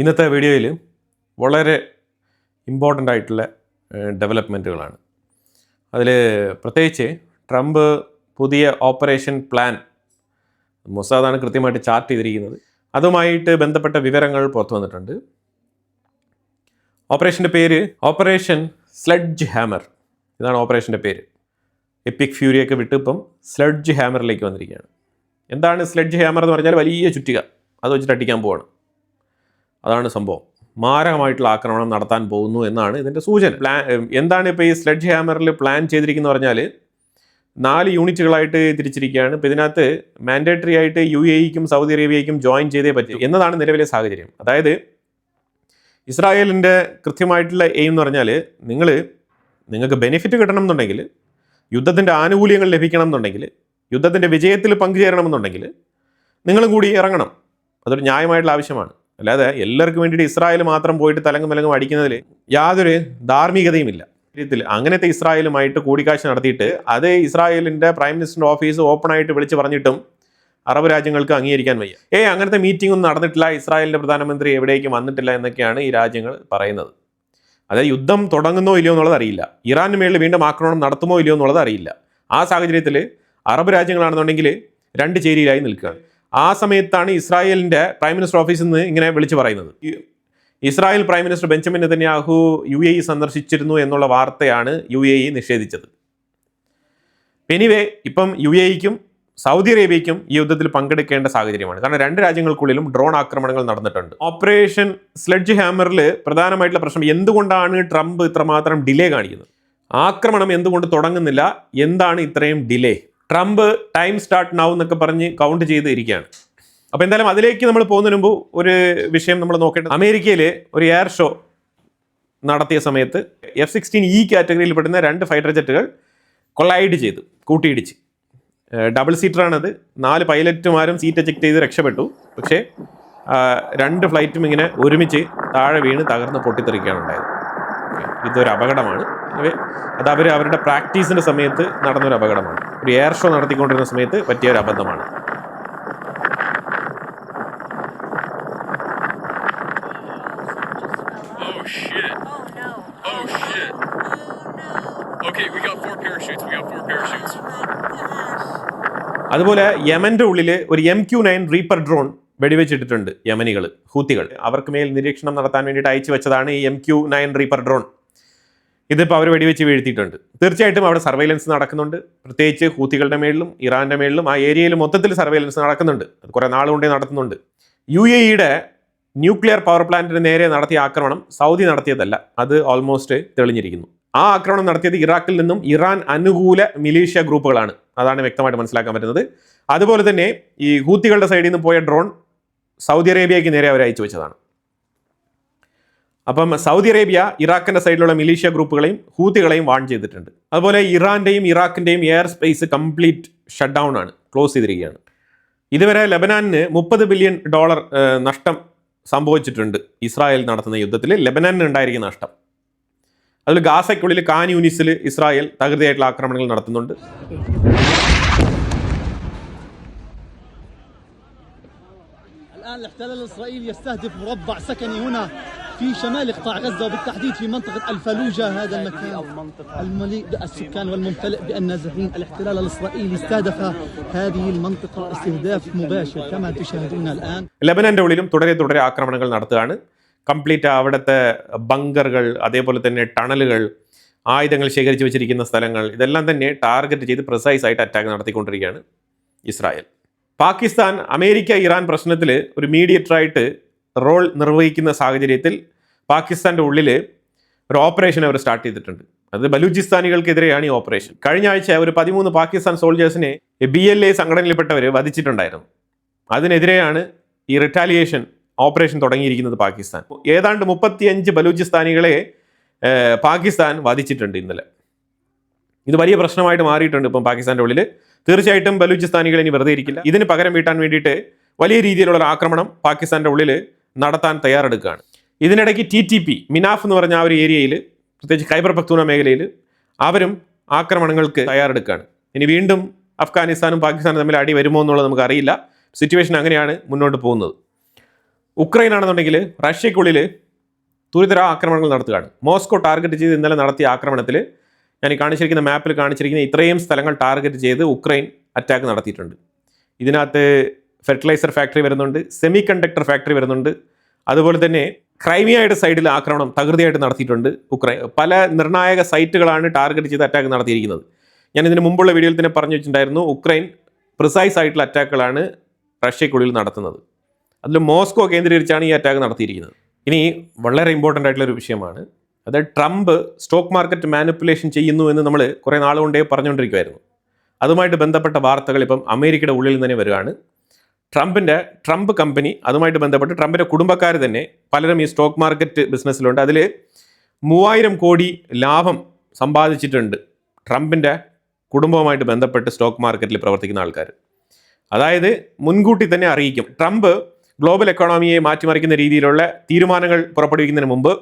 ഇന്നത്തെ വീഡിയോയിൽ വളരെ ഇമ്പോർട്ടൻ്റ് ആയിട്ടുള്ള ഡെവലപ്മെൻറ്റുകളാണ്. അതിൽ പ്രത്യേകിച്ച് ട്രംപ് പുതിയ ഓപ്പറേഷൻ പ്ലാൻ മൊസാദാണ് കൃത്യമായിട്ട് ചാർട്ട് ചെയ്തിരിക്കുന്നത്. അതുമായിട്ട് ബന്ധപ്പെട്ട വിവരങ്ങൾ പുറത്തു വന്നിട്ടുണ്ട്. ഓപ്പറേഷൻ്റെ പേര് ഓപ്പറേഷൻ സ്ലെഡ്ജ് ഹാമർ. ഇതാണ് ഓപ്പറേഷൻ്റെ പേര്. എപ്പിക് ഫ്യൂരിയൊക്കെ വിട്ട് ഇപ്പം സ്ലെഡ്ജ് ഹാമറിലേക്ക് വന്നിരിക്കുകയാണ്. എന്താണ് സ്ലെഡ്ജ് ഹാമർ എന്ന് പറഞ്ഞാൽ? വലിയ ചുറ്റിക, അത് വെച്ചിട്ട് അടിക്കാൻ പോവാണ്. അതാണ് സംഭവം. മാരകമായിട്ടുള്ള ആക്രമണം നടത്താൻ പോകുന്നു എന്നാണ് ഇതിൻ്റെ സൂചന. എന്താണ് ഇപ്പോൾ ഈ സ്ലെഡ്ജ് ഹാമറിൽ പ്ലാൻ ചെയ്തിരിക്കുന്നത് പറഞ്ഞാൽ 4 യൂണിറ്റുകളായിട്ട് തിരിച്ചിരിക്കുകയാണ്. ഇപ്പോൾ ഇതിനകത്ത് മാൻഡേറ്ററി ആയിട്ട് UAEക്കും സൗദി അറേബ്യയ്ക്കും ജോയിൻ ചെയ്തേ പറ്റും എന്നതാണ് നിലവിലെ സാഹചര്യം. അതായത് ഇസ്രായേലിൻ്റെ കൃത്യമായിട്ടുള്ള എയിം എന്ന് പറഞ്ഞാൽ നിങ്ങൾക്ക് ബെനിഫിറ്റ് കിട്ടണം എന്നുണ്ടെങ്കിൽ, യുദ്ധത്തിൻ്റെ ആനുകൂല്യങ്ങൾ ലഭിക്കണം എന്നുണ്ടെങ്കിൽ, യുദ്ധത്തിൻ്റെ വിജയത്തിൽ പങ്കുചേരണമെന്നുണ്ടെങ്കിൽ നിങ്ങളും കൂടി ഇറങ്ങണം. അതൊരു ന്യായമായിട്ടുള്ള ആവശ്യമാണ്. അല്ലാതെ എല്ലാവർക്കും വേണ്ടിയിട്ട് ഇസ്രായേൽ മാത്രം പോയിട്ട് തലങ്ങും വിലങ്ങും അടിക്കുന്നതിൽ യാതൊരു ധാർമ്മികതയുമില്ല. അങ്ങനത്തെ ഇസ്രായേലുമായിട്ട് കൂടിക്കാഴ്ച നടത്തിയിട്ട് അത് ഇസ്രായേലിൻ്റെ പ്രൈം മിനിസ്റ്ററിൻ്റെ ഓഫീസ് ഓപ്പണായിട്ട് വിളിച്ച് പറഞ്ഞിട്ടും അറബ് രാജ്യങ്ങൾക്ക് അംഗീകരിക്കാൻ വയ്യ. അങ്ങനത്തെ മീറ്റിംഗ് ഒന്നും നടന്നിട്ടില്ല, ഇസ്രായേലിൻ്റെ പ്രധാനമന്ത്രി എവിടേക്കും വന്നിട്ടില്ല എന്നൊക്കെയാണ് ഈ രാജ്യങ്ങൾ പറയുന്നത്. അതായത് യുദ്ധം തുടങ്ങുന്നോ ഇല്ലയോ എന്നുള്ളത് അറിയില്ല, ഇറാന് മേളിൽ വീണ്ടും ആക്രമണം നടത്തുമോ ഇല്ലയോ എന്നുള്ളത് അറിയില്ല. ആ സാഹചര്യത്തിൽ അറബ് രാജ്യങ്ങളാണെന്നുണ്ടെങ്കിൽ 2 ചേരിയിലായി നിൽക്കുകയാണ്. ആ സമയത്താണ് ഇസ്രായേലിൻ്റെ പ്രൈം മിനിസ്റ്റർ ഓഫീസിൽ നിന്ന് ഇങ്ങനെ വിളിച്ചു പറയുന്നത്. Israel prime minister Benjamin Netanyahu UAE സന്ദർശിച്ചിരുന്നു എന്നുള്ള വാർത്തയാണ് UAE നിഷേധിച്ചത്. എനിവേ, ഇപ്പം UAEക്കും സൗദി അറേബ്യയ്ക്കും ഈ യുദ്ധത്തിൽ പങ്കെടുക്കേണ്ട സാഹചര്യമാണ്. കാരണം 2 രാജ്യങ്ങൾക്കുള്ളിലും ഡ്രോൺ ആക്രമണങ്ങൾ നടന്നിട്ടുണ്ട്. ഓപ്പറേഷൻ സ്ലെഡ്ജ് ഹാമറിൽ പ്രധാനമായിട്ടുള്ള പ്രശ്നം എന്തുകൊണ്ടാണ് ട്രംപ് ഇത്രമാത്രം ഡിലേ കാണിക്കുന്നത്? ആക്രമണം എന്തുകൊണ്ട് തുടങ്ങുന്നില്ല? എന്താണ് ഇത്രയും delay? Trump time start now എന്നൊക്കെ പറഞ്ഞ് കൗണ്ട് ചെയ്ത് ഇരിക്കുകയാണ്. അപ്പോൾ എന്തായാലും അതിലേക്ക് നമ്മൾ പോകുന്നതിന് മുമ്പ് ഒരു വിഷയം നമ്മൾ നോക്കേണ്ടത്, അമേരിക്കയിൽ ഒരു എയർ ഷോ നടത്തിയ സമയത്ത് F-16E കാറ്റഗറിയിൽ പെടുന്ന 2 ഫൈറ്റർ ജെറ്റുകൾ കൊളൈഡ് ചെയ്തു, കൂട്ടിയിടിച്ച്. ഡബിൾ സീറ്ററാണത്. 4 പൈലറ്റുമാരും സീറ്റ് എജക്ട് ചെയ്ത് രക്ഷപ്പെട്ടു. പക്ഷേ 2 ഫ്ലൈറ്റും ഇങ്ങനെ ഒരുമിച്ച് താഴെ വീണ് തകർന്ന് പൊട്ടിത്തെറിക്കുകയാണ് ഉണ്ടായത്. ഇതൊരു അപകടമാണ്. അത് അവരുടെ പ്രാക്ടീസിൻ്റെ സമയത്ത് നടന്നൊരു അപകടമാണ്. ഒരു എയർ ഷോ നടത്തിക്കൊണ്ടിരുന്ന സമയത്ത് പറ്റിയ ഒരു അബദ്ധമാണ്. അതുപോലെ യമൻ്റെ ഉള്ളിൽ ഒരു MQ-9 റീപ്പർ ഡ്രോൺ വെടിവെച്ചിട്ടിട്ടുണ്ട് യമനികൾ, ഹൂത്തികൾ. അവർക്ക് മേൽ നിരീക്ഷണം നടത്താൻ വേണ്ടിയിട്ട് അയച്ചു വെച്ചതാണ് ഈ MQ-9 റീപ്പർ ഡ്രോൺ. ഇതിപ്പോൾ അവർ വെടിവെച്ച് വീഴ്ത്തിയിട്ടുണ്ട്. തീർച്ചയായിട്ടും അവിടെ സർവൈലൻസ് നടക്കുന്നുണ്ട്. പ്രത്യേകിച്ച് ഹൂത്തികളുടെ മേളിലും ഇറാൻ്റെ മേളിലും ആ ഏരിയയിൽ മൊത്തത്തിൽ സർവൈലൻസ് നടക്കുന്നുണ്ട്. അത് കുറേ നാളുകൊണ്ടേ നടത്തുന്നുണ്ട്. UAEയുടെ ന്യൂക്ലിയർ പവർ പ്ലാന്റിന് നേരെ നടത്തിയ ആക്രമണം സൗദി നടത്തിയതല്ല, അത് ഓൾമോസ്റ്റ് തെളിഞ്ഞിരിക്കുന്നു. ആ ആക്രമണം നടത്തിയത് ഇറാഖിൽ നിന്നും ഇറാൻ അനുകൂല മിലീഷ്യ ഗ്രൂപ്പുകളാണ്. അതാണ് വ്യക്തമായിട്ട് മനസ്സിലാക്കാൻ പറ്റുന്നത്. അതുപോലെ തന്നെ ഈ ഹൂത്തികളുടെ സൈഡിൽ നിന്ന് പോയ ഡ്രോൺ സൗദി അറേബ്യയ്ക്ക് നേരെ അവർ അയച്ചു വെച്ചതാണ്. അപ്പം സൗദി അറേബ്യ ഇറാഖിൻ്റെ സൈഡിലുള്ള മിലീഷ്യ ഗ്രൂപ്പുകളെയും ഹൂത്തികളെയും വാൺ ചെയ്തിട്ടുണ്ട്. അതുപോലെ ഇറാൻ്റെയും ഇറാഖിൻ്റെയും air space complete shut down ആണ്, ക്ലോസ് ചെയ്തിരിക്കുകയാണ്. ഇതുവരെ ലെബനാനിന് $30 ബില്യൺ നഷ്ടം സംഭവിച്ചിട്ടുണ്ട്. ഇസ്രായേൽ നടത്തുന്ന യുദ്ധത്തിൽ ലെബനാനിന് ഉണ്ടായിരിക്കുന്ന നഷ്ടം. അതിൽ ഗാസയ്ക്കുള്ളിൽ ഖാൻ യൂനിസിൽ ഇസ്രായേൽ തകൃതിയായിട്ടുള്ള ആക്രമണങ്ങൾ നടത്തുന്നുണ്ട്. الاحتلال الاسرائيلي يستهدف مربع سكني هنا في شمال قطاع غزه وبالتحديد في منطقه الفلوجه. هذا المكان المليء بالسكان والممتلئ بالنازحين. الاحتلال الاسرائيلي استهدف هذه المنطقه استهداف مباشر كما تشاهدون الان. ലെബനന്റെ ഉള്ളിലും തുടരെ ആക്രമണങ്ങൾ നടത്തുകയാണ്. കംപ്ലീറ്റ് അവിടുത്തെ ബങ്കറുകൾ, അതേപോലെ തന്നെ ടണലുകൾ, ആയുധങ്ങൾ ശേഖരിച്ച് വെച്ചിരിക്കുന്ന സ്ഥലങ്ങൾ, ഇതെല്ലാം തന്നെ ടാർഗറ്റ് ചെയ്ത് പ്രിസൈസ് ആയിട്ട് അറ്റാക്ക് നടത്തിക്കൊണ്ടിരിക്കുകയാണ് ഇസ്രായേൽ. പാകിസ്ഥാൻ അമേരിക്ക ഇറാൻ പ്രശ്നത്തിൽ ഒരു മീഡിയേറ്ററായിട്ട് റോൾ നിർവഹിക്കുന്ന സാഹചര്യത്തിൽ പാകിസ്ഥാൻ്റെ ഉള്ളിൽ ഒരു ഓപ്പറേഷൻ അവർ സ്റ്റാർട്ട് ചെയ്തിട്ടുണ്ട്. അത് ബലൂചിസ്ഥാനികൾക്കെതിരെയാണ് ഈ ഓപ്പറേഷൻ. കഴിഞ്ഞ ആഴ്ച ഒരു 13 പാകിസ്ഥാൻ സോൾജേഴ്സിനെ BLA സംഘടനയിൽപ്പെട്ടവർ വധിച്ചിട്ടുണ്ടായിരുന്നു. അതിനെതിരെയാണ് ഈ റിറ്റാലിയേഷൻ ഓപ്പറേഷൻ തുടങ്ങിയിരിക്കുന്നത് പാകിസ്ഥാൻ. ഏതാണ്ട് 35 ബലൂചിസ്ഥാനികളെ പാകിസ്ഥാൻ വധിച്ചിട്ടുണ്ട് ഇന്നലെ. ഇത് വലിയ പ്രശ്നമായിട്ട് മാറിയിട്ടുണ്ട് ഇപ്പം പാകിസ്ഥാൻ്റെ ഉള്ളിൽ. തീർച്ചയായിട്ടും ബലൂചിസ്ഥാനികൾ ഇനി വെറുതെ ഇരിക്കില്ല. ഇതിന് പകരം വീട്ടാൻ വേണ്ടിയിട്ട് വലിയ രീതിയിലുള്ള ഒരു ആക്രമണം പാകിസ്ഥാൻ്റെ ഉള്ളിൽ നടത്താൻ തയ്യാറെടുക്കുകയാണ്. ഇതിനിടയ്ക്ക് TTP മിനാഫ് എന്ന് പറഞ്ഞ ആ ഒരു ഏരിയയിൽ, പ്രത്യേകിച്ച് ഖൈബർ പഖ്തൂണ മേഖലയിൽ അവരും ആക്രമണങ്ങൾക്ക് തയ്യാറെടുക്കുകയാണ്. ഇനി വീണ്ടും അഫ്ഗാനിസ്ഥാനും പാകിസ്ഥാനും തമ്മിൽ അടി വരുമോ എന്നുള്ളത് നമുക്ക് അറിയില്ല. സിറ്റുവേഷൻ അങ്ങനെയാണ് മുന്നോട്ട് പോകുന്നത്. ഉക്രൈൻ ആണെന്നുണ്ടെങ്കിൽ റഷ്യക്കുള്ളിൽ തുരിതര ആക്രമണങ്ങൾ നടത്തുകയാണ്. മോസ്കോ ടാർഗറ്റ് ചെയ്ത് ഇന്നലെ നടത്തിയ ആക്രമണത്തിൽ ഞാൻ ഈ കാണിച്ചിരിക്കുന്ന മാപ്പിൽ കാണിച്ചിരിക്കുന്ന ഇത്രയും സ്ഥലങ്ങൾ ടാർഗറ്റ് ചെയ്ത് ഉക്രൈൻ അറ്റാക്ക് നടത്തിയിട്ടുണ്ട്. ഇതിനകത്ത് ഫെർട്ടിലൈസർ ഫാക്ടറി വരുന്നുണ്ട്, സെമി കണ്ടക്ടർ ഫാക്ടറി വരുന്നുണ്ട്, അതുപോലെ തന്നെ ക്രൈമിയയുടെ സൈഡിൽ ആക്രമണം തകൃതിയായിട്ട് നടത്തിയിട്ടുണ്ട് ഉക്രൈൻ. പല നിർണായക സൈറ്റുകളാണ് ടാർഗറ്റ് ചെയ്ത് അറ്റാക്ക് നടത്തിയിരിക്കുന്നത്. ഞാൻ ഇതിന് മുമ്പുള്ള വീഡിയോയിൽ തന്നെ പറഞ്ഞു വെച്ചിട്ടുണ്ടായിരുന്നു, ഉക്രൈൻ പ്രിസൈസ് ആയിട്ടുള്ള അറ്റാക്കുകളാണ് റഷ്യക്കുള്ളിൽ നടത്തുന്നത്. അതിൽ മോസ്കോ കേന്ദ്രീകരിച്ചാണ് ഈ അറ്റാക്ക് നടത്തിയിരിക്കുന്നത്. ഇനി വളരെ ഇമ്പോർട്ടൻ്റ് ആയിട്ടുള്ള ഒരു വിഷയമാണ്, അത് ട്രംപ് സ്റ്റോക്ക് മാർക്കറ്റ് മാനിപ്പുലേഷൻ ചെയ്യുന്നു എന്ന് നമ്മൾ കുറേ നാളുകൊണ്ടേ പറഞ്ഞുകൊണ്ടിരിക്കുമായിരുന്നു. അതുമായിട്ട് ബന്ധപ്പെട്ട വാർത്തകൾ ഇപ്പം അമേരിക്കയുടെ ഉള്ളിൽ തന്നെ വരികയാണ്. ട്രംപ് കമ്പനി, അതുമായിട്ട് ബന്ധപ്പെട്ട് ട്രംപിൻ്റെ കുടുംബക്കാർ തന്നെ പലരും ഈ സ്റ്റോക്ക് മാർക്കറ്റ് ബിസിനസ്സിലുണ്ട്. അതിൽ 3000 കോടി ലാഭം സമ്പാദിച്ചിട്ടുണ്ട് ട്രംപിൻ്റെ കുടുംബവുമായിട്ട് ബന്ധപ്പെട്ട് സ്റ്റോക്ക് മാർക്കറ്റിൽ പ്രവർത്തിക്കുന്ന ആൾക്കാർ. അതായത് മുൻകൂട്ടി തന്നെ അറിയിക്കും. ട്രംപ് ഗ്ലോബൽ എക്കോണമിയെ മാറ്റിമറിക്കുന്ന രീതിയിലുള്ള തീരുമാനങ്ങൾ പുറപ്പെടുവിക്കുന്നതിന് മുമ്പ്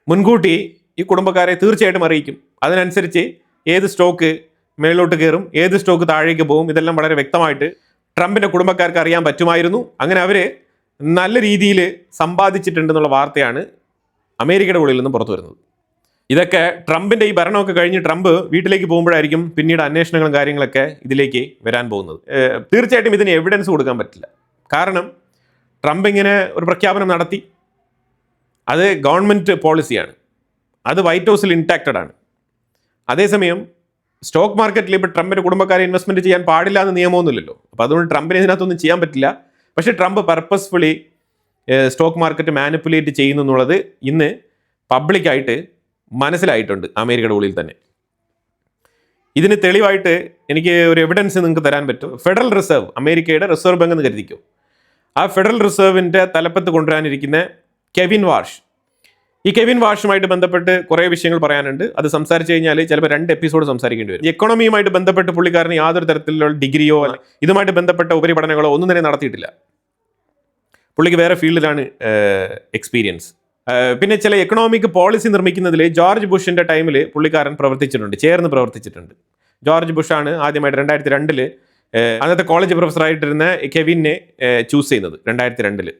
മുൻകൂട്ടി ഈ കുടുംബക്കാരെ തീർച്ചയായിട്ടും അറിയിക്കും. അതിനനുസരിച്ച് ഏത് സ്റ്റോക്ക് മേളിലോട്ട് കയറും, ഏത് സ്റ്റോക്ക് താഴേക്ക് പോകും, ഇതെല്ലാം വളരെ വ്യക്തമായിട്ട് ട്രംപിൻ്റെ കുടുംബക്കാർക്ക് അറിയാൻ പറ്റുമായിരുന്നു. അങ്ങനെ അവർ നല്ല രീതിയിൽ സമ്പാദിച്ചിട്ടുണ്ടെന്നുള്ള വാർത്തയാണ് അമേരിക്കയുടെ ഉള്ളിൽ നിന്നും പുറത്തു വരുന്നത്. ഇതൊക്കെ ട്രംപിൻ്റെ ഈ ഭരണമൊക്കെ കഴിഞ്ഞ് ട്രംപ് വീട്ടിലേക്ക് പോകുമ്പോഴായിരിക്കും പിന്നീട് അന്വേഷണങ്ങളും കാര്യങ്ങളൊക്കെ ഇതിലേക്ക് വരാൻ പോകുന്നത്. തീർച്ചയായിട്ടും ഇതിന് എവിഡൻസ് കൊടുക്കാൻ പറ്റില്ല. കാരണം ട്രംപ് ഇങ്ങനെ ഒരു പ്രഖ്യാപനം നടത്തി, അത് ഗവൺമെൻറ് പോളിസിയാണ്, അത് വൈറ്റ് ഹൗസിൽ ഇൻടാക്റ്റഡ് ആണ്. അതേസമയം സ്റ്റോക്ക് മാർക്കറ്റിൽ ഇപ്പോൾ ട്രംപിൻ്റെ കുടുംബക്കാരെ ഇൻവെസ്റ്റ്മെൻറ്റ് ചെയ്യാൻ പാടില്ല എന്ന് നിയമമൊന്നുമില്ലല്ലോ. അപ്പോൾ അതുകൊണ്ട് ട്രംപിന് ഇതിനകത്തൊന്നും ചെയ്യാൻ പറ്റില്ല. പക്ഷേ Trump purposefully stock market manipulate ചെയ്യുന്നു എന്നുള്ളത് ഇന്ന് പബ്ലിക്കായിട്ട് മനസ്സിലായിട്ടുണ്ട് അമേരിക്കയുടെ ഉള്ളിൽ തന്നെ. ഇതിന് തെളിവായിട്ട് എനിക്ക് ഒരു എവിഡൻസ് നിങ്ങൾക്ക് തരാൻ പറ്റും. ഫെഡറൽ റിസർവ്, അമേരിക്കയുടെ റിസർവ് ബാങ്ക് എന്ന് കരുതിക്കും, ആ ഫെഡറൽ റിസർവിൻ്റെ തലപ്പത്ത് കൊണ്ടുവരാനിരിക്കുന്ന കെവിൻ വാർഷ്, ഈ കെവിൻ വാർഷുമായിട്ട് ബന്ധപ്പെട്ട് കുറേ വിഷയങ്ങൾ പറയാനുണ്ട്. അത് സംസാരിച്ച് കഴിഞ്ഞാൽ ചിലപ്പോൾ 2 എപ്പിസോഡ് സംസാരിക്കേണ്ടി വരും. എക്കോണമിയുമായിട്ട് ബന്ധപ്പെട്ട് പുള്ളിക്കാരന് യാതൊരു തരത്തിലുള്ള ഡിഗ്രിയോ ഇതുമായിട്ട് ബന്ധപ്പെട്ട ഉപരിപഠനങ്ങളോ ഒന്നും തന്നെ നടത്തിയിട്ടില്ല. പുള്ളിക്ക് വേറെ ഫീൽഡിലാണ് എക്സ്പീരിയൻസ്. പിന്നെ ചില എക്കണോമിക് പോളിസി നിർമ്മിക്കുന്നതിൽ ജോർജ് ബുഷിൻ്റെ ടൈമിൽ പുള്ളിക്കാരൻ ചേർന്ന് പ്രവർത്തിച്ചിട്ടുണ്ട്. ജോർജ് ബുഷാണ് ആദ്യമായിട്ട് 2002 അന്നത്തെ കോളേജ് പ്രൊഫസറായിട്ടിരുന്ന കെവിനെ ചൂസ് ചെയ്യുന്നത് 2002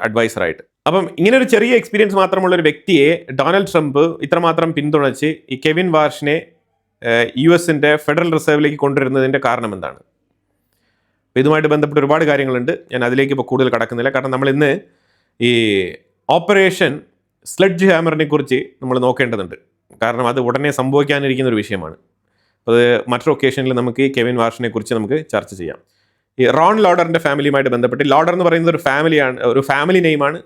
അഡ്വൈസറായിട്ട്. അപ്പം ഇങ്ങനെ ഒരു ചെറിയ എക്സ്പീരിയൻസ് മാത്രമുള്ള ഒരു വ്യക്തിയെ ഡൊണാൾഡ് ട്രംപ് ഇത്രമാത്രം പിന്തുണച്ച് ഈ കെവിൻ വാർഷിനെ US-ൻ്റെ ഫെഡറൽ റിസർവിലേക്ക് കൊണ്ടുവരുന്നതിൻ്റെ കാരണം എന്താണ്? അപ്പോൾ ഇതുമായിട്ട് ബന്ധപ്പെട്ട് ഒരുപാട് കാര്യങ്ങളുണ്ട്. ഞാൻ അതിലേക്ക് ഇപ്പോൾ കൂടുതൽ കടക്കുന്നില്ല. കാരണം നമ്മൾ ഇന്ന് ഈ ഓപ്പറേഷൻ സ്ലെഡ്ജ് ഹാമറിനെ കുറിച്ച് നമ്മൾ നോക്കേണ്ടതുണ്ട്. കാരണം അത് ഉടനെ സംഭവിക്കാനിരിക്കുന്ന ഒരു വിഷയമാണ്. അപ്പോൾ അത് മറ്റൊരു ഒക്കേഷനിൽ നമുക്ക് ഈ കെവിൻ വാർഷിനെ കുറിച്ച് നമുക്ക് ചർച്ച ചെയ്യാം. ഈ റോൺ ലോഡറിൻ്റെ ഫാമിലിയുമായിട്ട് ബന്ധപ്പെട്ട്, ലോഡർ എന്ന് പറയുന്നത് ഒരു ഫാമിലി നെയിമാണ്.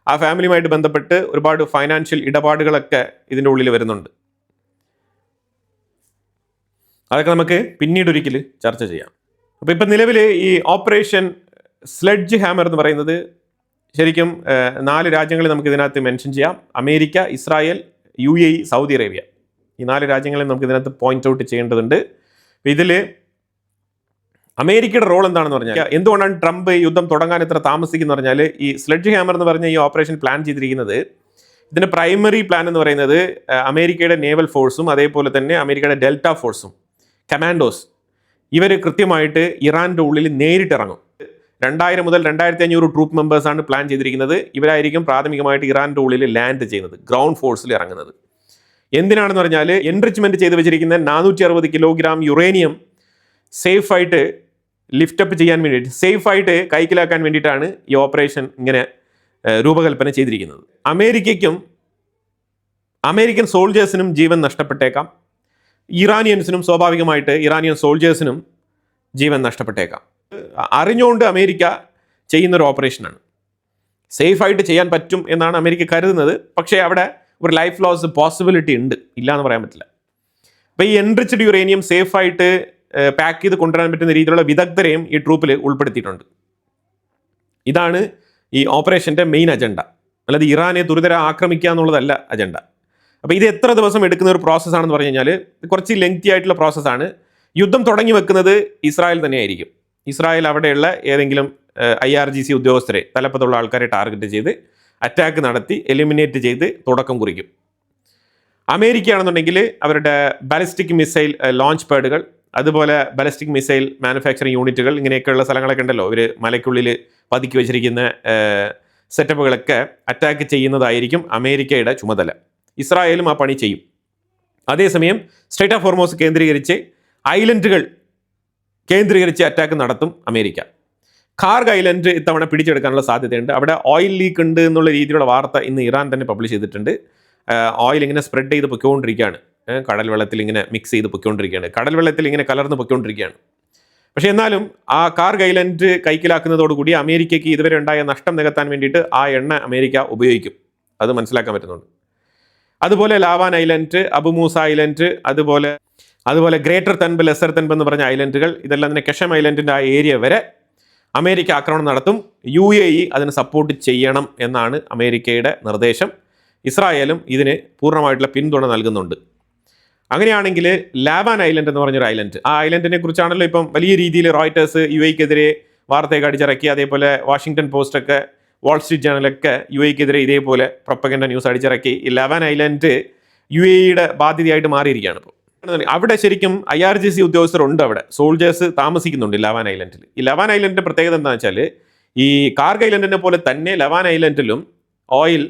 ആ ഫാമിലിയുമായിട്ട് ബന്ധപ്പെട്ട് ഒരുപാട് ഫൈനാൻഷ്യൽ ഇടപാടുകളൊക്കെ ഇതിൻ്റെ ഉള്ളിൽ വരുന്നുണ്ട്. അതൊക്കെ നമുക്ക് പിന്നീട് ഒരിക്കൽ ചർച്ച ചെയ്യാം. അപ്പോൾ ഇപ്പം നിലവിൽ ഈ ഓപ്പറേഷൻ സ്ലെഡ്ജ് ഹാമർ എന്ന് പറയുന്നത് ശരിക്കും 4 രാജ്യങ്ങളെ നമുക്ക് ഇതിനകത്ത് മെൻഷൻ ചെയ്യാം. America, Israel, UAE, Saudi Arabia. ഈ 4 രാജ്യങ്ങളെ നമുക്ക് ഇതിനകത്ത് പോയിന്റ് ഔട്ട് ചെയ്യേണ്ടതുണ്ട്. ഇതിൽ അമേരിക്കയുടെ റോൾ എന്താണെന്ന് പറഞ്ഞാൽ, എന്തുകൊണ്ടാണ് ട്രംപ് യുദ്ധം തുടങ്ങാൻ ഇത്ര താമസിക്കുന്നത് പറഞ്ഞാൽ, ഈ സ്ലെഡ്ജ് ഹാമർ എന്ന് പറഞ്ഞ ഈ ഓപ്പറേഷൻ പ്ലാൻ ചെയ്തിരിക്കുന്നത്, ഇതിൻ്റെ പ്രൈമറി പ്ലാൻ എന്ന് പറയുന്നത് അമേരിക്കയുടെ നേവൽ ഫോഴ്സും അതേപോലെ തന്നെ അമേരിക്കയുടെ ഡെൽറ്റ ഫോഴ്സും കമാൻഡോസ് ഇവർ കൃത്യമായിട്ട് ഇറാൻ്റെ ഉള്ളിൽ നേരിട്ടിറങ്ങും. 2000 മുതൽ 2500 ട്രൂപ്പ് മെമ്പേഴ്സാണ് പ്ലാൻ ചെയ്തിരിക്കുന്നത്. ഇവരായിരിക്കും പ്രാഥമികമായിട്ട് ഇറാൻ്റെ ഉള്ളിൽ ലാൻഡ് ചെയ്യുന്നത്, ഗ്രൗണ്ട് ഫോഴ്സിൽ ഇറങ്ങുന്നത്. എന്തിനാണെന്ന് പറഞ്ഞാൽ, എൻറിച്ച്മെൻറ്റ് ചെയ്ത് വെച്ചിരിക്കുന്ന 460 കിലോഗ്രാം യുറേനിയം സേഫായിട്ട് ലിഫ്റ്റപ്പ് ചെയ്യാൻ വേണ്ടിയിട്ട്, സേഫായിട്ട് കൈക്കലാക്കാൻ വേണ്ടിയിട്ടാണ് ഈ ഓപ്പറേഷൻ ഇങ്ങനെ രൂപകൽപ്പന ചെയ്തിരിക്കുന്നത്. അമേരിക്കയ്ക്കും അമേരിക്കൻ സോൾജേഴ്സിനും ജീവൻ നഷ്ടപ്പെട്ടേക്കാം, ഇറാനിയൻസിനും സ്വാഭാവികമായിട്ട് ഇറാനിയൻ സോൾജേഴ്സിനും ജീവൻ നഷ്ടപ്പെട്ടേക്കാം. അറിഞ്ഞുകൊണ്ട് അമേരിക്ക ചെയ്യുന്നൊരു ഓപ്പറേഷനാണ്. സേഫായിട്ട് ചെയ്യാൻ പറ്റും എന്നാണ് അമേരിക്ക കരുതുന്നത്. പക്ഷേ അവിടെ ഒരു ലൈഫ് ലോസ് പോസിബിലിറ്റി ഉണ്ട്, ഇല്ല എന്ന് പറയാൻ പറ്റില്ല. അപ്പോൾ ഈ എൻറിച്ച്ഡ് യുറേനിയം സേഫായിട്ട് പാക്ക് ചെയ്ത് കൊണ്ടുവരാൻ പറ്റുന്ന രീതിയിലുള്ള വിദഗ്ധരെയും ഈ ട്രൂപ്പിൽ ഉൾപ്പെടുത്തിയിട്ടുണ്ട്. ഇതാണ് ഈ ഓപ്പറേഷൻ്റെ മെയിൻ അജണ്ട. അല്ലാതെ ഇറാനെ തുരിതര ആക്രമിക്കുക എന്നുള്ളതല്ല അജണ്ട. അപ്പോൾ ഇത് എത്ര ദിവസം എടുക്കുന്ന ഒരു പ്രോസസ്സാണെന്ന് പറഞ്ഞു കഴിഞ്ഞാൽ കുറച്ച് ലെങ്തി ആയിട്ടുള്ള പ്രോസസ്സാണ്. യുദ്ധം തുടങ്ങി വെക്കുന്നത് ഇസ്രായേൽ തന്നെയായിരിക്കും. ഇസ്രായേൽ അവിടെയുള്ള ഏതെങ്കിലും IRGC ഉദ്യോഗസ്ഥരെ, തലപ്പത്തുള്ള ആൾക്കാരെ ടാർഗറ്റ് ചെയ്ത് അറ്റാക്ക് നടത്തി എലിമിനേറ്റ് ചെയ്ത് തുടക്കം കുറിക്കും. അമേരിക്കയാണെന്നുണ്ടെങ്കിൽ അവരുടെ ബാലിസ്റ്റിക് മിസൈൽ ലോഞ്ച് പാഡുകൾ, അതുപോലെ ബാലിസ്റ്റിക് മിസൈൽ മാനുഫാക്ചറിങ് യൂണിറ്റുകൾ, ഇങ്ങനെയൊക്കെയുള്ള സ്ഥലങ്ങളൊക്കെ ഉണ്ടല്ലോ. ഇവർ മലയ്ക്കുള്ളിൽ പതുക്കി വെച്ചിരിക്കുന്ന സെറ്റപ്പുകളൊക്കെ അറ്റാക്ക് ചെയ്യുന്നതായിരിക്കും അമേരിക്കയുടെ ചുമതല. ഇസ്രായേലും ആ പണി ചെയ്യും. അതേസമയം സ്ട്രൈറ്റ് ഓഫ് ഹോർമോസ് കേന്ദ്രീകരിച്ച് ഐലൻഡുകൾ കേന്ദ്രീകരിച്ച് അറ്റാക്ക് നടത്തും അമേരിക്ക. ഖാർഗ് ഐലൻഡ് ഇത്തവണ പിടിച്ചെടുക്കാനുള്ള സാധ്യതയുണ്ട്. അവിടെ ഓയിൽ ലീക്ക് ഉണ്ട് എന്നുള്ള രീതിയിലുള്ള വാർത്ത ഇന്ന് ഇറാൻ തന്നെ പബ്ലിഷ് ചെയ്തിട്ടുണ്ട്. ഓയിൽ ഇങ്ങനെ സ്പ്രെഡ് ചെയ്ത് പൊയ്ക്കൊണ്ടിരിക്കുകയാണ്, കടൽ വെള്ളത്തിൽ ഇങ്ങനെ മിക്സ് ചെയ്ത് പൊയ്ക്കൊണ്ടിരിക്കുകയാണ്, കടൽ വെള്ളത്തിൽ ഇങ്ങനെ കലർന്ന് പൊയ്ക്കൊണ്ടിരിക്കുകയാണ്. പക്ഷേ എന്നാലും ആ ഖാർഗ് ഐലൻഡ് കൈക്കലാക്കുന്നതോടുകൂടി അമേരിക്കയ്ക്ക് ഇതുവരെ ഉണ്ടായ നഷ്ടം നികത്താൻ വേണ്ടിയിട്ട് ആ എണ്ണ അമേരിക്ക ഉപയോഗിക്കും. അത് മനസ്സിലാക്കാൻ പറ്റുന്നുണ്ട്. അതുപോലെ ലാവാൻ ഐലൻഡ്, അബുമൂസ ഐലൻഡ്, അതുപോലെ ഗ്രേറ്റർ തെൻബ്, ലെസർ തെൻബ് എന്ന് പറഞ്ഞ ഐലൻഡുകൾ, ഇതെല്ലാം തന്നെ കെഷം ഐലൻഡിൻ്റെ ആ ഏരിയ വരെ അമേരിക്ക ആക്രമണം നടത്തും. UAE അതിന് സപ്പോർട്ട് ചെയ്യണം എന്നാണ് അമേരിക്കയുടെ നിർദ്ദേശം. ഇസ്രായേലും ഇതിന് പൂർണ്ണമായിട്ടുള്ള പിന്തുണ നൽകുന്നുണ്ട്. അങ്ങനെയാണെങ്കിൽ ലാവാൻ ഐലൻഡ് എന്ന് പറഞ്ഞൊരു ഐലൻഡ്, ആ ഐലൻഡിനെ കുറിച്ചാണല്ലോ ഇപ്പം വലിയ രീതിയിൽ റോയിട്ടേഴ്സ് UAEക്കെതിരെ വാർത്തയൊക്കെ അടിച്ചിറക്കി. അതേപോലെ വാഷിംഗ്ടൺ പോസ്റ്റൊക്കെ, വാൾ സ്ട്രീറ്റ് ജേണലൊക്കെ UAEക്കെതിരെ ഇതേപോലെ പ്രൊപ്പഗൻഡ ന്യൂസ് അടിച്ചിറക്കി. ഈ ലാവാൻ ഐലൻഡ് UAEയുടെ ബാധ്യതയായിട്ട് മാറിയിരിക്കുകയാണ് ഇപ്പോൾ. അവിടെ ശരിക്കും IRGC ഉദ്യോഗസ്ഥരുണ്ട്, അവിടെ സോൾജേഴ്സ് താമസിക്കുന്നുണ്ട് ലാവാൻ ഐലൻഡിൽ. ഈ ലാവാൻ ഐലൻഡിൻ്റെ പ്രത്യേകത എന്താണെന്ന് വെച്ചാൽ ഈ ഖാർഗ് ഐലൻഡിനെ പോലെ തന്നെ ലാവാൻ ഐലൻഡിലും ഓയിൽ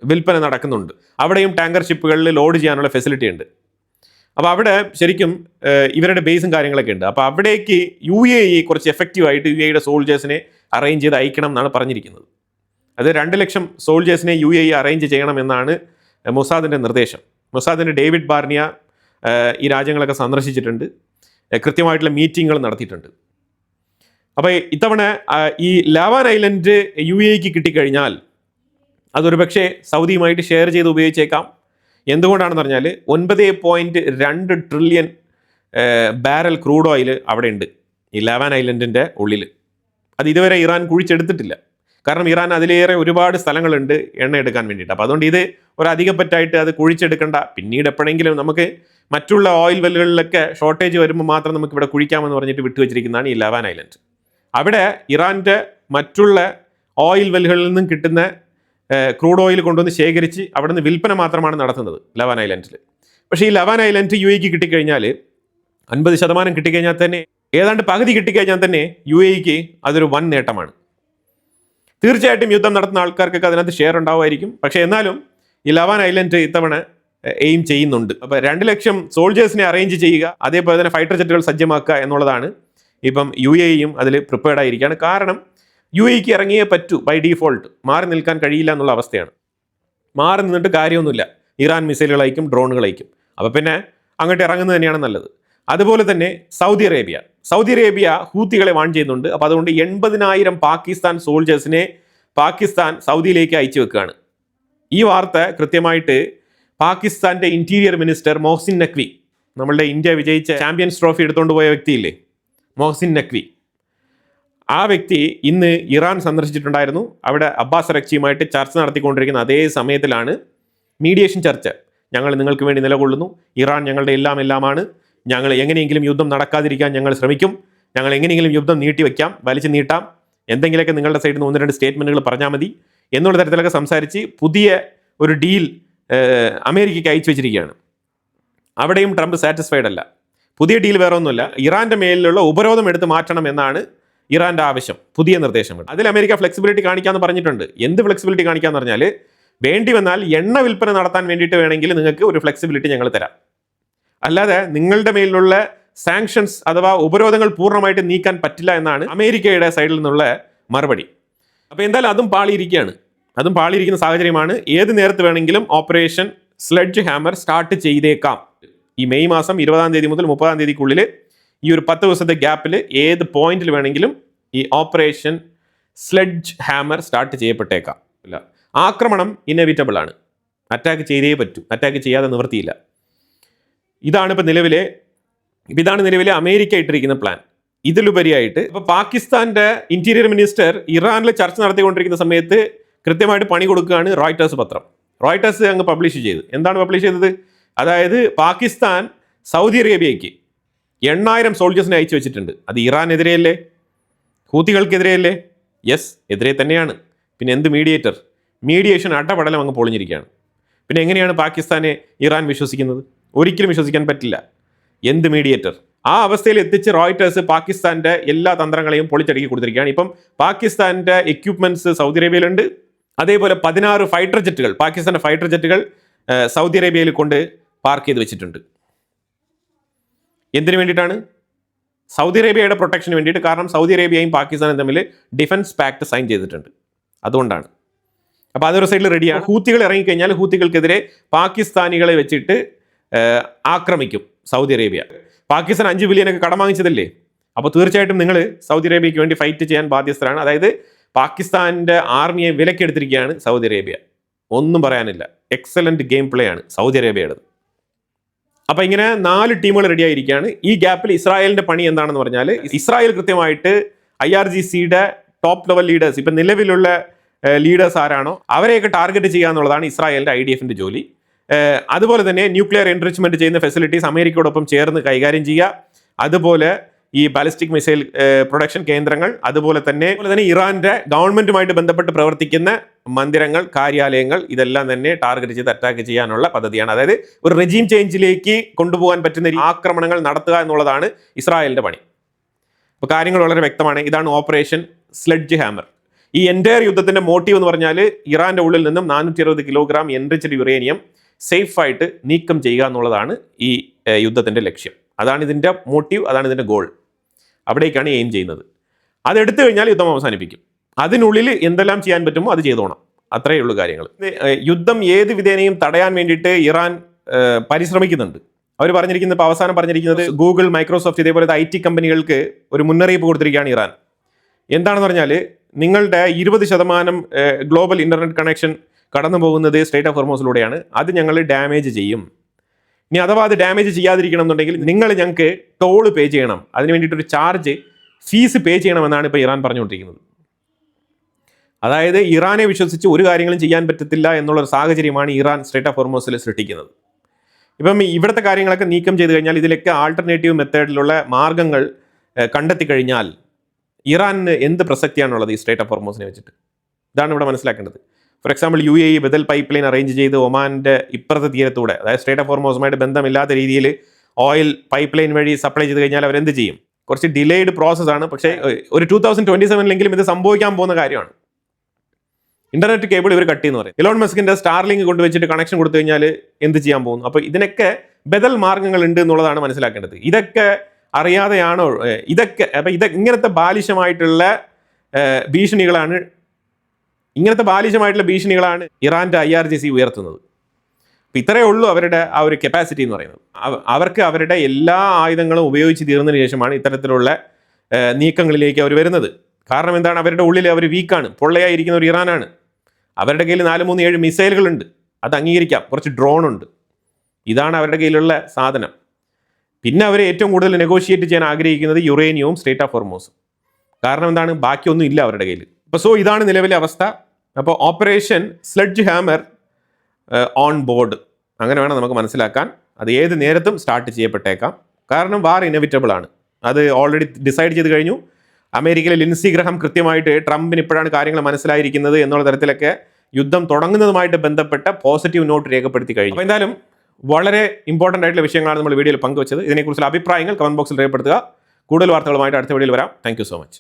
വിൽപ്പന നടക്കുന്നുണ്ട്. അവിടെയും ടാങ്കർ ഷിപ്പുകളിൽ ലോഡ് ചെയ്യാനുള്ള ഫെസിലിറ്റി ഉണ്ട്. അപ്പോൾ അവിടെ ശരിക്കും ഇവരുടെ ബേസും കാര്യങ്ങളൊക്കെ ഉണ്ട്. അപ്പോൾ അവിടേക്ക് UAE കുറച്ച് എഫക്റ്റീവായിട്ട് UAEയുടെ സോൾജേഴ്സിനെ അറേഞ്ച് ചെയ്ത് അയക്കണം എന്നാണ് പറഞ്ഞിരിക്കുന്നത്. അത് 2 ലക്ഷം സോൾജേഴ്സിനെ UAE അറേഞ്ച് ചെയ്യണമെന്നാണ് മൊസാദിൻ്റെ നിർദ്ദേശം. മൊസാദിൻ്റെ ഡേവിഡ് ബാർണിയ ഈ രാജ്യങ്ങളൊക്കെ സന്ദർശിച്ചിട്ടുണ്ട്, കൃത്യമായിട്ടുള്ള മീറ്റിങ്ങുകൾ നടത്തിയിട്ടുണ്ട്. അപ്പോൾ ഇത്തവണ ഈ ലാവാൻ ഐലൻഡ് UAEക്ക് കിട്ടിക്കഴിഞ്ഞാൽ അതൊരു പക്ഷേ സൗദിയുമായിട്ട് ഷെയർ ചെയ്ത് ഉപയോഗിച്ചേക്കാം. എന്തുകൊണ്ടാണെന്ന് പറഞ്ഞാൽ 9.2 ട്രില്യൺ ബാരൽ ക്രൂഡ് ഓയിൽ അവിടെ ഉണ്ട് ഈ ലാവാൻ ഐലൻഡിൻ്റെ ഉള്ളിൽ. അത് ഇതുവരെ ഇറാൻ കുഴിച്ചെടുത്തിട്ടില്ല. കാരണം ഇറാൻ അതിലേറെ ഒരുപാട് സ്ഥലങ്ങളുണ്ട് എണ്ണ എടുക്കാൻ വേണ്ടിയിട്ട്. അപ്പോൾ അതുകൊണ്ട് ഇത് ഒരു അധികപ്പറ്റായിട്ട് അത് കുഴിച്ചെടുക്കേണ്ട. പിന്നീട് എപ്പോഴെങ്കിലും നമുക്ക് മറ്റുള്ള ഓയിൽ വെല്ലുകളിലൊക്കെ ഷോർട്ടേജ് വരുമ്പോൾ മാത്രം നമുക്ക് ഇവിടെ കുഴിക്കാമെന്ന് പറഞ്ഞിട്ട് വിട്ടുവെച്ചിരിക്കുന്നതാണ് ഈ ലാവാൻ ഐലൻഡ്. അവിടെ ഇറാൻ്റെ മറ്റുള്ള ഓയിൽ വെല്ലുകളിൽ നിന്നും കിട്ടുന്ന ക്രൂഡ് ഓയിൽ കൊണ്ടുവന്ന് ശേഖരിച്ച് അവിടെ നിന്ന് വിൽപ്പന മാത്രമാണ് നടത്തുന്നത് ലാവാൻ ഐലൻഡിൽ. പക്ഷേ ഈ ലാവാൻ ഐലൻഡ് UAEക്ക് കിട്ടിക്കഴിഞ്ഞാൽ 50% കിട്ടിക്കഴിഞ്ഞാൽ തന്നെ, ഏതാണ്ട് പകുതി കിട്ടിക്കഴിഞ്ഞാൽ തന്നെ UAEക്ക് അതൊരു വൻ നേട്ടമാണ്. തീർച്ചയായിട്ടും യുദ്ധം നടത്തുന്ന ആൾക്കാർക്കൊക്കെ അതിനകത്ത് ഷെയർ ഉണ്ടാവുമായിരിക്കും. പക്ഷേ എന്നാലും ഈ ലാവാൻ ഐലൻഡ് ഇത്തവണ എയിം ചെയ്യുന്നുണ്ട്. അപ്പോൾ 2 ലക്ഷം സോൾജേഴ്സിനെ അറേഞ്ച് ചെയ്യുക, അതേപോലെ തന്നെ ഫൈറ്റർ ജെറ്റുകൾ സജ്ജമാക്കുക എന്നുള്ളതാണ്. ഇപ്പം UAEയും അതിൽ പ്രിപ്പയർഡ് ആയിരിക്കുകയാണ്. കാരണം UAEക്ക് ഇറങ്ങിയേ പറ്റൂ, ബൈ ഡീഫോൾട്ട് മാറി നിൽക്കാൻ കഴിയില്ല എന്നുള്ള അവസ്ഥയാണ്. മാറി നിന്നിട്ട് കാര്യമൊന്നുമില്ല, ഇറാൻ മിസൈലുകൾ അയക്കും, ഡ്രോണുകൾ അയക്കും. അപ്പോൾ പിന്നെ അങ്ങോട്ട് ഇറങ്ങുന്നത് തന്നെയാണ് നല്ലത്. അതുപോലെ തന്നെ സൗദി അറേബ്യ ഹൂത്തികളെ വാൺ ചെയ്യുന്നുണ്ട്. അപ്പോൾ അതുകൊണ്ട് 80,000 പാകിസ്ഥാൻ സോൾജേഴ്സിനെ പാകിസ്ഥാൻ സൗദിയിലേക്ക് അയച്ചു വെക്കുകയാണ്. ഈ വാർത്ത കൃത്യമായിട്ട് പാകിസ്ഥാൻ്റെ ഇന്റീരിയർ മിനിസ്റ്റർ മൊഹ്സിൻ നഖ്വി, നമ്മളുടെ ഇന്ത്യ വിജയിച്ച ചാമ്പ്യൻസ് ട്രോഫി എടുത്തുകൊണ്ട് പോയ വ്യക്തിയില്ലേ മൊഹ്സിൻ നഖ്വി, ആ വ്യക്തി ഇന്ന് ഇറാൻ സന്ദർശിച്ചിട്ടുണ്ടായിരുന്നു. അവിടെ അബ്ബാസ് അറക്ചിയുമായിട്ട് ചർച്ച നടത്തിക്കൊണ്ടിരിക്കുന്ന അതേ സമയത്തിലാണ് മീഡിയേഷൻ ചർച്ച. ഞങ്ങൾ നിങ്ങൾക്ക് വേണ്ടി നിലകൊള്ളുന്നു, ഇറാൻ ഞങ്ങളുടെ എല്ലാമാണ്, ഞങ്ങൾ എങ്ങനെയെങ്കിലും യുദ്ധം നടക്കാതിരിക്കാൻ ഞങ്ങൾ ശ്രമിക്കും, ഞങ്ങൾ എങ്ങനെയെങ്കിലും യുദ്ധം നീട്ടിവെക്കാം, വലിച്ചു നീട്ടാം, എന്തെങ്കിലുമൊക്കെ നിങ്ങളുടെ സൈഡിൽ നിന്ന് 1-2 സ്റ്റേറ്റ്മെൻറ്റുകൾ പറഞ്ഞാൽ മതി എന്നുള്ള തരത്തിലൊക്കെ സംസാരിച്ച് പുതിയ ഒരു ഡീൽ അമേരിക്കയ്ക്ക് അയച്ചു വെച്ചിരിക്കുകയാണ്. അവിടെയും ട്രംപ് സാറ്റിസ്ഫൈഡ് അല്ല. പുതിയ ഡീൽ വേറെ ഒന്നുമില്ല, ഇറാൻ്റെ മേലിലുള്ള ഉപരോധം എടുത്ത് മാറ്റണം എന്നാണ് ഇറാൻ്റെ ആവശ്യം, പുതിയ നിർദ്ദേശങ്ങൾ. അതിൽ അമേരിക്ക ഫ്ലെക്സിബിലിറ്റി കാണിക്കാമെന്ന് പറഞ്ഞിട്ടുണ്ട്. എന്ത് ഫ്ലെക്സിബിലിറ്റി കാണിക്കാമെന്ന് പറഞ്ഞാൽ, വേണ്ടി വന്നാൽ എണ്ണ വിൽപ്പന നടത്താൻ വേണ്ടിയിട്ട് വേണമെങ്കിൽ നിങ്ങൾക്ക് ഒരു ഫ്ലെക്സിബിലിറ്റി ഞങ്ങൾ തരാം, അല്ലാതെ നിങ്ങളുടെ മേലിലുള്ള സാങ്ഷൻസ് അഥവാ ഉപരോധങ്ങൾ പൂർണ്ണമായിട്ട് നീക്കാൻ പറ്റില്ല എന്നാണ് അമേരിക്കയുടെ സൈഡിൽ നിന്നുള്ള മറുപടി. അപ്പോൾ എന്തായാലും അതും പാളിയിരിക്കുന്ന സാഹചര്യമാണ്. ഏത് നേരത്ത് വേണമെങ്കിലും ഓപ്പറേഷൻ സ്ലെഡ്ജ് ഹാമർ സ്റ്റാർട്ട് ചെയ്തേക്കാം. ഈ മെയ് മാസം 20-ാം തീയതി മുതൽ 30-ാം തീയതിക്കുള്ളിൽ ഈ ഒരു 10 ദിവസത്തെ ഗ്യാപ്പിൽ ഏത് പോയിന്റിൽ വേണമെങ്കിലും ഈ ഓപ്പറേഷൻ സ്ലെഡ്ജ് ഹാമർ സ്റ്റാർട്ട് ചെയ്യപ്പെട്ടേക്കാം. ഇല്ല, ആക്രമണം ഇന്നെവിറ്റബിൾ ആണ്, അറ്റാക്ക് ചെയ്തേ പറ്റൂ, അറ്റാക്ക് ചെയ്യാതെ നിവൃത്തിയില്ല. ഇതാണ് നിലവിലെ അമേരിക്ക ഇട്ടിരിക്കുന്ന പ്ലാൻ. ഇതിലുപരിയായിട്ട് ഇപ്പോൾ പാകിസ്ഥാൻ്റെ ഇന്റീരിയർ മിനിസ്റ്റർ ഇറാനിൽ ചർച്ച നടത്തിക്കൊണ്ടിരിക്കുന്ന സമയത്ത് കൃത്യമായിട്ട് പണി കൊടുക്കുകയാണ് റോയിട്ടേഴ്സ് പത്രം. റോയിട്ടേഴ്സ് അങ്ങ് പബ്ലിഷ് ചെയ്ത്, എന്താണ് പബ്ലിഷ് ചെയ്തത്? അതായത് പാകിസ്ഥാൻ സൗദി അറേബ്യയ്ക്ക് 8,000 സോൾജേഴ്സിനെ അയച്ചു വെച്ചിട്ടുണ്ട്. അത് ഇറാനെതിരെയല്ലേ, ഹൂത്തികൾക്കെതിരെയല്ലേ? യെസ്, എതിരെ തന്നെയാണ്. പിന്നെ എന്ത് മീഡിയേഷൻ അടപടലം അങ്ങ് പൊളിഞ്ഞിരിക്കുകയാണ്. പിന്നെ എങ്ങനെയാണ് പാകിസ്ഥാനെ ഇറാൻ വിശ്വസിക്കുന്നത്? ഒരിക്കലും വിശ്വസിക്കാൻ പറ്റില്ല. എന്ത് മീഡിയേറ്റർ? ആ അവസ്ഥയിൽ എത്തിച്ച് റോയിറ്റേഴ്സ് പാകിസ്ഥാന്റെ എല്ലാ തന്ത്രങ്ങളെയും പൊളിച്ചടുക്കി കൊടുത്തിരിക്കുകയാണ്. ഇപ്പം പാകിസ്ഥാന്റെ എക്യുപ്മെന്റ്സ് സൗദി അറേബ്യയിലുണ്ട്. അതേപോലെ 16 ഫൈറ്റർ ജെറ്റുകൾ, പാകിസ്ഥാന്റെ ഫൈറ്റർ ജെറ്റുകൾ സൗദി അറേബ്യയിൽ കൊണ്ട് പാർക്ക് ചെയ്ത് വെച്ചിട്ടുണ്ട്. എന്തിനു വേണ്ടിയിട്ടാണ്? സൗദി അറേബ്യയുടെ പ്രൊട്ടക്ഷന് വേണ്ടിയിട്ട്. കാരണം സൗദി അറേബ്യയും പാകിസ്ഥാനും തമ്മിൽ ഡിഫൻസ് പാക്ട് സൈൻ ചെയ്തിട്ടുണ്ട്. അതുകൊണ്ടാണ്. അപ്പോൾ അതൊരു സൈഡിൽ റെഡിയാണ്. ഹൂത്തികൾ ഇറങ്ങിക്കഴിഞ്ഞാൽ ഹൂത്തികൾക്കെതിരെ പാകിസ്ഥാനികളെ വെച്ചിട്ട് ആക്രമിക്കും സൗദി അറേബ്യ. പാകിസ്ഥാൻ 5 ബില്യനൊക്കെ കടം വാങ്ങിച്ചതല്ലേ? അപ്പോൾ തീർച്ചയായിട്ടും നിങ്ങൾ സൗദി അറേബ്യയ്ക്ക് വേണ്ടി ഫൈറ്റ് ചെയ്യാൻ ബാധ്യസ്ഥരാണ്. അതായത് പാകിസ്ഥാൻ്റെ ആർമിയെ വിലക്കെടുത്തിരിക്കുകയാണ് സൗദി അറേബ്യ. ഒന്നും പറയാനില്ല. എക്സലന്റ് ഗെയിം പ്ലേ ആണ് സൗദി അറേബ്യയുടേത്. അപ്പോൾ ഇങ്ങനെ 4 ടീമുകൾ റെഡി ആയിരിക്കുകയാണ്. ഈ ഗ്യാപ്പിൽ ഇസ്രായേലിന്റെ പണി എന്താണെന്ന് പറഞ്ഞാൽ, ഇസ്രായേൽ കൃത്യമായിട്ട് IRGCയുടെ ടോപ്പ് ലെവൽ ലീഡേഴ്സ്, ഇപ്പം നിലവിലുള്ള ലീഡേഴ്സ് ആരാണോ അവരെയൊക്കെ ടാർഗറ്റ് ചെയ്യുക എന്നുള്ളതാണ് ഇസ്രായേലിന്റെ IDFന്റെ ജോലി. അതുപോലെ തന്നെ ന്യൂക്ലിയർ എൻറിച്ച്മെന്റ് ചെയ്യുന്ന ഫെസിലിറ്റീസ് അമേരിക്കയോടൊപ്പം ചേർന്ന് കൈകാര്യം ചെയ്യുക. അതുപോലെ ഈ ബാലിസ്റ്റിക് മിസൈൽ പ്രൊഡക്ഷൻ കേന്ദ്രങ്ങൾ, അതുപോലെ തന്നെ ഇറാന്റെ ഗവൺമെന്റുമായിട്ട് ബന്ധപ്പെട്ട് പ്രവർത്തിക്കുന്ന മന്ദിരങ്ങൾ, കാര്യാലയങ്ങൾ, ഇതെല്ലാം തന്നെ ടാർഗറ്റ് ചെയ്ത് അറ്റാക്ക് ചെയ്യാനുള്ള പദ്ധതിയാണ്. അതായത് ഒരു റെജീം ചേഞ്ചിലേക്ക് കൊണ്ടുപോകാൻ പറ്റുന്ന ആക്രമണങ്ങൾ നടത്തുക എന്നുള്ളതാണ് ഇസ്രായേലിന്റെ പണി. അപ്പോൾ കാര്യങ്ങൾ വളരെ വ്യക്തമാണ്. ഇതാണ് ഓപ്പറേഷൻ സ്ലെഡ്ജ് ഹാമർ. ഈ എൻറ്റയർ യുദ്ധത്തിന്റെ മോട്ടീവ് എന്ന് പറഞ്ഞാൽ ഇറാന്റെ ഉള്ളിൽ നിന്നും 460 കിലോഗ്രാം എൻറിച്ച്ഡ് യുറേനിയം സേഫായിട്ട് നീക്കം ചെയ്യുക എന്നുള്ളതാണ് ഈ യുദ്ധത്തിന്റെ ലക്ഷ്യം. അതാണ് ഇതിന്റെ മോട്ടീവ്, അതാണ് ഇതിന്റെ ഗോൾ. അവിടേക്കാണ് എയിം ചെയ്യുന്നത്. അതെടുത്തു കഴിഞ്ഞാൽ യുദ്ധം അവസാനിപ്പിക്കും. അതിനുള്ളിൽ എന്തെല്ലാം ചെയ്യാൻ പറ്റുമോ അത് ചെയ്തോണം. അത്രയേ ഉള്ളൂ കാര്യങ്ങൾ. യുദ്ധം ഏത് വിധേനയും തടയാൻ വേണ്ടിയിട്ട് ഇറാൻ പരിശ്രമിക്കുന്നുണ്ട്. അവർ പറഞ്ഞിരിക്കുന്നത്, ഇപ്പോൾ അവസാനം പറഞ്ഞിരിക്കുന്നത്, ഗൂഗിൾ, മൈക്രോസോഫ്റ്റ് ഇതേപോലത്തെ IT കമ്പനികൾക്ക് ഒരു മുന്നറിയിപ്പ് കൊടുത്തിരിക്കുകയാണ് ഇറാൻ. എന്താണെന്ന് പറഞ്ഞാൽ, നിങ്ങളുടെ 20% ഗ്ലോബൽ ഇന്റർനെറ്റ് കണക്ഷൻ കടന്നു പോകുന്നത് സ്ട്രേറ്റ് ഓഫ് ഹോർമൂസിലൂടെയാണ്. അത് ഞങ്ങൾ ഡാമേജ് ചെയ്യും. ഇനി അഥവാ അത് ഡാമേജ് ചെയ്യാതിരിക്കണം എന്നുണ്ടെങ്കിൽ നിങ്ങൾ ഞങ്ങൾക്ക് ടോള് പേ ചെയ്യണം. അതിന് വേണ്ടിയിട്ടൊരു ചാർജ്, ഫീസ് പേ ചെയ്യണമെന്നാണ് ഇപ്പോൾ ഇറാൻ പറഞ്ഞുകൊണ്ടിരിക്കുന്നത്. അതായത് ഇറാനെ വിശ്വസിച്ച് ഒരു കാര്യങ്ങളും ചെയ്യാൻ പറ്റത്തില്ല എന്നുള്ളൊരു സാഹചര്യമാണ് ഇറാൻ സ്ട്രേറ്റ് ഓഫ് ഹോർമൂസിൽ സൃഷ്ടിക്കുന്നത്. ഇപ്പം ഇവിടുത്തെ കാര്യങ്ങളൊക്കെ നീക്കം ചെയ്ത് കഴിഞ്ഞാൽ, ഇതിലൊക്കെ ആൾട്ടർനേറ്റീവ് മെത്തേഡിലുള്ള മാർഗങ്ങൾ കണ്ടെത്തി കഴിഞ്ഞാൽ ഇറാനിന് എന്ത് പ്രസക്തിയാണുള്ളത് ഈ സ്ട്രേറ്റ് ഓഫ് ഹോർമൂസിനെ വെച്ചിട്ട്? ഇതാണ് ഇവിടെ മനസ്സിലാക്കേണ്ടത്. ഫോർ എക്സാമ്പിൾ UAE ബദൽ പൈപ്പ് ലൈൻ അറേഞ്ച് ചെയ്ത് ഒമാൻ്റെ ഇപ്പുറത്തെ തീരത്തൂടെ, അതായത് സ്ട്രേറ്റ് ഓഫ് ഹോർമൂസുമായിട്ട് ബന്ധമില്ലാത്ത രീതിയിൽ ഓയിൽ പൈപ്പ് ലൈൻ വഴി സപ്ലൈ ചെയ്ത് കഴിഞ്ഞാൽ അവരെന്ത് ചെയ്യും? കുറച്ച് ഡിലേഡ് പ്രോസസ്സാണ്. പക്ഷേ ഒരു 2027 ഇത് സംഭവിക്കാൻ പോകുന്ന കാര്യമാണ്. ഇന്റർനെറ്റ് കേബിൾ ഇവർ കട്ട് ചെയ്യുന്നു പറയും. എലോൺ മസ്കിന്റെ സ്റ്റാർലിങ്ക് കൊണ്ടുവച്ചിട്ട് കണക്ഷൻ കൊടുത്തു കഴിഞ്ഞാൽ എന്ത് ചെയ്യാൻ പോകുന്നു? അപ്പോൾ ഇതിനൊക്കെ ബദൽ മാർഗങ്ങൾ ഉണ്ട് എന്നുള്ളതാണ് മനസ്സിലാക്കേണ്ടത്. ഇതൊക്കെ അറിയാതെയാണോ ഇതൊക്കെ? അപ്പം ഇങ്ങനത്തെ ബാലിശമായിട്ടുള്ള ഭീഷണികളാണ് ഇറാന്റെ IRGC ഉയർത്തുന്നത്. അപ്പം ഇത്രയേ ഉള്ളൂ അവരുടെ ആ ഒരു കപ്പാസിറ്റി എന്ന് പറയുന്നത്. അവർക്ക് അവരുടെ എല്ലാ ആയുധങ്ങളും ഉപയോഗിച്ച് തീർന്നതിന് ശേഷമാണ് ഇത്തരത്തിലുള്ള നീക്കങ്ങളിലേക്ക് അവർ വരുന്നത്. കാരണം എന്താണ്? അവരുടെ ഉള്ളിൽ അവർ വീക്കാണ്, പൊള്ളയായിരിക്കുന്ന ഒരു ഇറാനാണ്. അവരുടെ കയ്യിൽ 437 മിസൈലുകളുണ്ട്, അത് അംഗീകരിക്കാം. കുറച്ച് ഡ്രോണുണ്ട്. ഇതാണ് അവരുടെ കയ്യിലുള്ള സാധനം. പിന്നെ അവർ ഏറ്റവും കൂടുതൽ നെഗോഷിയേറ്റ് ചെയ്യാൻ ആഗ്രഹിക്കുന്നത് യുറേനിയവും സ്ട്രേറ്റ് ഓഫ് ഹോർമൂസും. കാരണം എന്താണ്? ബാക്കിയൊന്നും ഇല്ല അവരുടെ കയ്യിൽ. അപ്പോൾ ഇതാണ് നിലവിലെ അവസ്ഥ. അപ്പോൾ operation sledge hammer on board, അങ്ങനെ വേണം നമുക്ക് മനസ്സിലാക്കാൻ. അത് ഏത് നേരത്തും സ്റ്റാർട്ട് ചെയ്യപ്പെട്ടേക്കാം. കാരണം വാർ ഇനെവിറ്റബിൾ ആണ്. അത് ഓൾറെഡി ഡിസൈഡ് ചെയ്ത് കഴിഞ്ഞു. അമേരിക്കയിലെ ലിൻസി ഗ്രഹാം കൃത്യമായിട്ട് ട്രംപിന് ഇപ്പോഴാണ് കാര്യങ്ങൾ മനസ്സിലായിരിക്കുന്നത് എന്നുള്ള തരത്തിലൊക്കെ യുദ്ധം തുടങ്ങുന്നതുമായിട്ട് ബന്ധപ്പെട്ട പോസിറ്റീവ് നോട്ട് രേഖപ്പെടുത്തി കഴിഞ്ഞു. അപ്പോൾ എന്തായാലും വളരെ ഇമ്പോർട്ടൻ്റ് ആയിട്ടുള്ള വിഷയങ്ങളാണ് നമ്മൾ വീഡിയോയിൽ പങ്കുവച്ചത്. ഇതിനെക്കുറിച്ചുള്ള അഭിപ്രായങ്ങൾ കമന്റ് ബോക്സിൽ രേഖപ്പെടുത്തുക. കൂടുതൽ വാർത്തകളുമായിട്ട് അടുത്ത വീഡിയോയിൽ വരാം. Thank you so much.